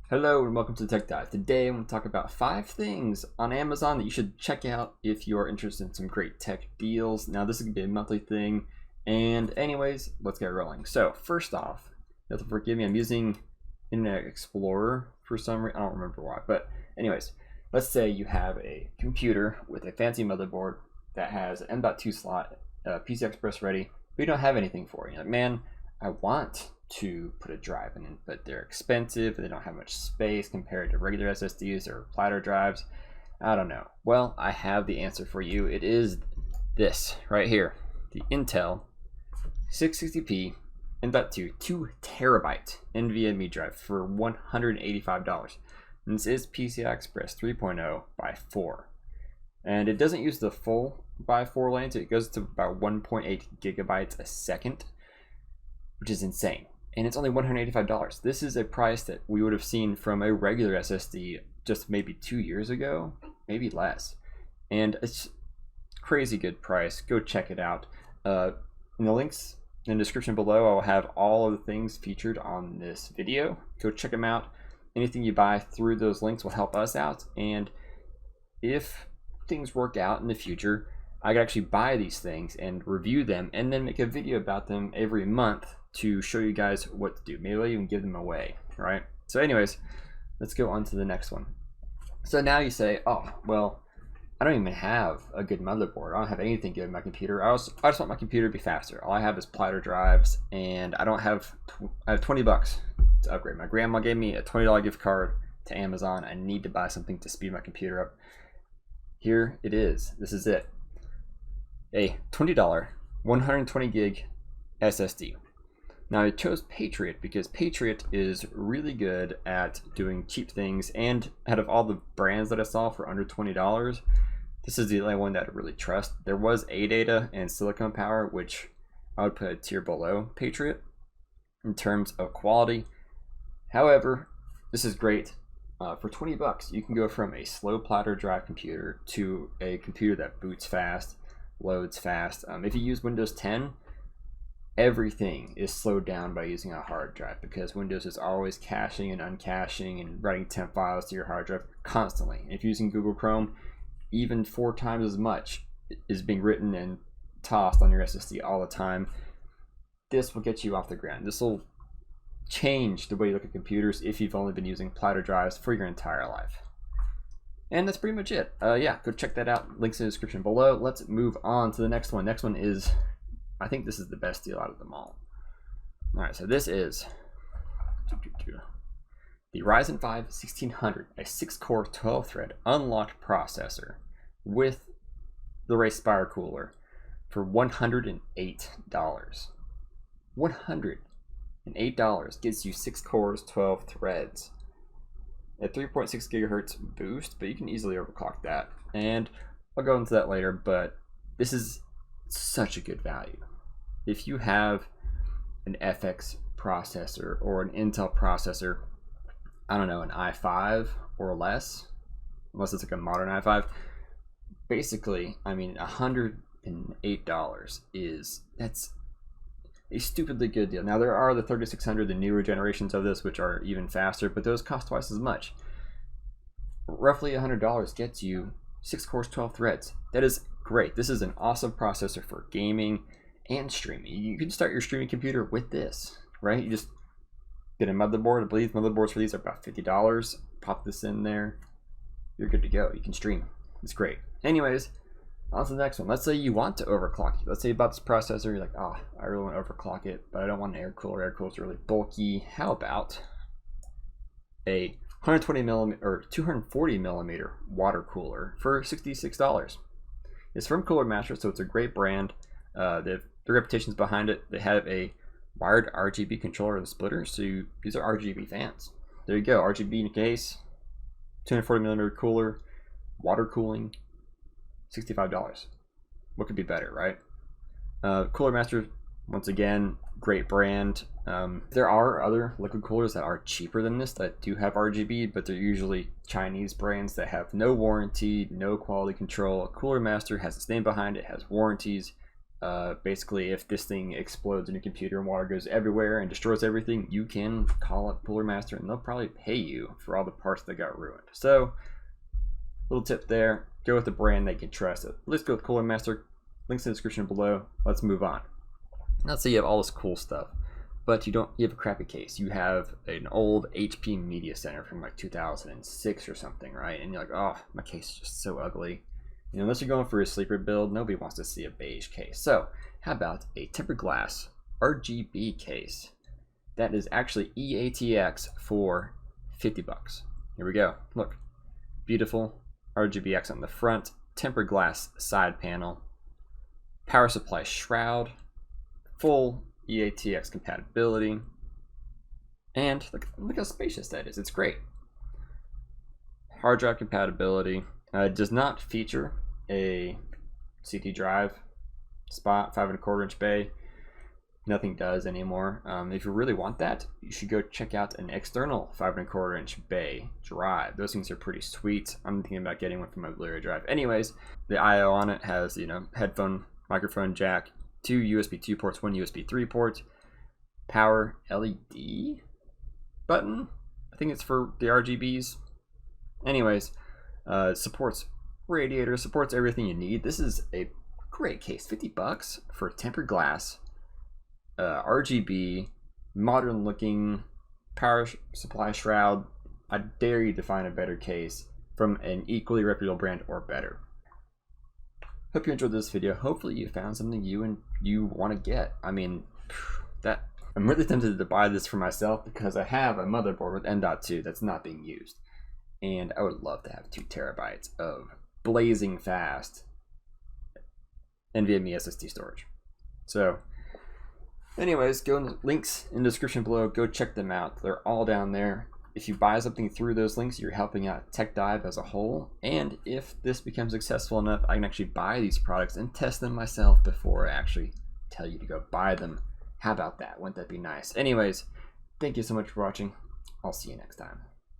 Hello and welcome to Techdive. Today I'm going to talk about 5 things on Amazon that you should check out if you're interested in some great tech deals. Now this is going to be a monthly thing, and anyways, let's get rolling. So first off, you have to forgive me, I'm using Internet Explorer for some reason, I don't remember why, but anyways, let's say you have a computer with a fancy motherboard that has an M.2 slot, PCI Express ready, but you don't have anything for it. You're like, man, I want to put a drive in it, but they're expensive, they don't have much space compared to regular SSDs or platter drives. I don't know. Well, I have the answer for you. It is this right here, the Intel 660p M.2 2 terabyte NVMe drive for $185. And this is PCI Express 3.0 by 4. And it doesn't use the full by 4 lanes, it goes to about 1.8 gigabytes a second, which is insane. And it's only $185. This is a price that we would have seen from a regular SSD just maybe 2 years ago, maybe less. And it's crazy good price. Go check it out. In the links in the description below, I'll have all of the things featured on this video. Go check them out. Anything you buy through those links will help us out. And if things work out in the future, I could actually buy these things and review them and then make a video about them every month to show you guys what to do. Maybe I'll even give them away, right? So anyways, let's go on to the next one. So now you say, oh, well, I don't even have a good motherboard. I don't have anything good in my computer. I just want my computer to be faster. All I have is platter drives, and I have 20 bucks to upgrade. My grandma gave me a $20 gift card to Amazon. I need to buy something to speed my computer up. Here it is. This is it. A $20 120 gig SSD. Now I chose Patriot because Patriot is really good at doing cheap things, and out of all the brands that I saw for under $20, this is the only one that I really trust. There was ADATA and Silicon Power, which I would put a tier below Patriot in terms of quality. However, this is great. For 20 bucks, you can go from a slow platter drive computer to a computer that boots fast, loads fast. If you use Windows 10, everything is slowed down by using a hard drive because Windows is always caching and uncaching and writing temp files to your hard drive constantly. If you're using Google Chrome, even 4 times as much is being written and tossed on your SSD all the time. This will get you off the ground. This will change the way you look at computers if you've only been using platter drives for your entire life. And that's pretty much it. Yeah, go check that out. Links in the description below. Let's move on to the next one. Next one is, I think this is the best deal out of them all. All right, so this is the Ryzen 5 1600, a 6-core 12-thread unlocked processor with the Ray Spire cooler for $108. $108 gets you 6 cores, 12 threads. At 3.6 gigahertz boost, but you can easily overclock that. And I'll go into that later, but this is such a good value. If you have an FX processor or an Intel processor, I don't know, an i5 or less, unless it's like a modern i5, basically, I mean, $108 that's a stupidly good deal. Now there are the 3600, the newer generations of this, which are even faster, but those cost twice as much. Roughly $100 gets you 6 cores, 12 threads. That is great. This is an awesome processor for gaming and streaming. You can start your streaming computer with this, right? You just get a motherboard. I believe motherboards for these are about $50. Pop this in there. You're good to go. You can stream. It's great. Anyways, on to the next one. Let's say you want to overclock it. Let's say you bought this processor, you're like, oh, I really want to overclock it, but I don't want an air cooler. Air cooler's really bulky. How about a 120 millimeter or 240 millimeter water cooler for $66? It's from Cooler Master, so it's a great brand. The reputation's behind it. They have a wired RGB controller and splitter, so these are RGB fans. There you go, RGB in a case, 240 millimeter cooler, water cooling. $65. What could be better, right? Cooler Master, once again, great brand. There are other liquid coolers that are cheaper than this that do have RGB, but they're usually Chinese brands that have no warranty, no quality control. Cooler Master has its name behind it, has warranties, Basically, if this thing explodes in your computer and water goes everywhere and destroys everything, you can call up Cooler Master and they'll probably pay you for all the parts that got ruined. So, little tip there, go with the brand that you can trust. Let's go with Cooler Master. Links in the description below. Let's move on. Let's say you have all this cool stuff, but you have a crappy case. You have an old HP Media Center from like 2006 or something, right? And you're like, oh, my case is just so ugly. You know, unless you're going for a sleeper build, nobody wants to see a beige case. So how about a tempered glass RGB case that is actually EATX for 50 bucks. Here we go. Look, beautiful RGBX on the front, tempered glass side panel, power supply shroud, full EATX compatibility, and look how spacious that is. It's great. Hard drive compatibility. It does not feature a CD drive spot, 5¼ inch bay. Nothing does anymore. If you really want that, you should go check out an external 5¼ inch bay drive. Those things are pretty sweet. I'm thinking about getting one for my Blu-ray drive. Anyways, the I/O on it has, you know, headphone, microphone jack, 2 USB 2 ports, 1 USB 3 port, power LED button. I think it's for the RGBs. Anyways, supports radiator, supports everything you need. This is a great case. 50 bucks for tempered glass, RGB, modern looking power supply shroud. I dare you to find a better case from an equally reputable brand or better. Hope you enjoyed this video. Hopefully you found something you want to get. I mean, I'm really tempted to buy this for myself because I have a motherboard with M.2 that's not being used. And I would love to have 2 terabytes of blazing fast NVMe SSD storage. So anyways, go in the links in the description below. Go check them out. They're all down there. If you buy something through those links, you're helping out Techdive as a whole. And if this becomes successful enough, I can actually buy these products and test them myself before I actually tell you to go buy them. How about that? Wouldn't that be nice? Anyways, thank you so much for watching. I'll see you next time.